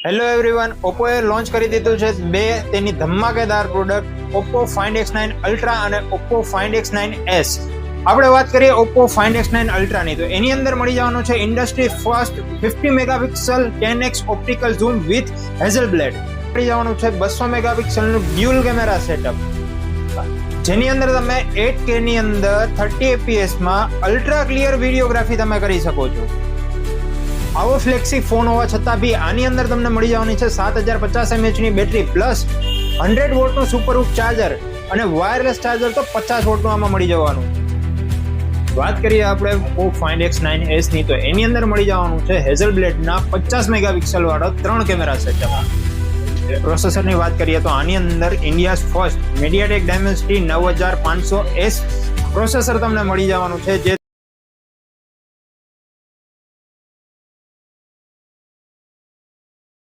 Hello everyone, ઓપ્પોએ launch કરી દીધું છે તેની ધમાકેદાર product Oppo Find X9 Ultra અને ઓપ્પો Find X9s. આપણે વાત કરીએ ઓપ્પો Find X9 Ultra ની, તો એની અંદર મળી જવાનું છે industry first 50 megapixel 10x optical zoom with hazel blade. મળી જવાનું છે 200 મેગાપિક્સલનું ડ્યુઅલ કેમેરા સેટઅપ, જેની અંદર તમે 8K ની અંદર 30 fps માં અલ્ટ્રા ક્લિયર વિડીયોગ્રાફી તમે કરી શકો છો. આવો ફ્લેક્સી ફોન હોવા છતાં બી આની અંદર તમને મળી જવાની છે 7050 mAh ની બેટરી પ્લસ 100 વોટનું સુપરહૂક ચાર્જર અને વાયરલેસ ચાર્જર તો 50 વોટનું આમાં મળી જવાનું. વાત કરીએ આપણે ઓપ્પો Find X9s ની, તો એની અંદર મળી જવાનું છે હેઝલ બ્લેડના 50 મેગાપિક્સલ વાળો 3 કેમેરા સેટઅપ. પ્રોસેસરની વાત કરીએ તો આની અંદર India's first MediaTek Dimensity 9500S processor તમને મળી જવાનું છે, જે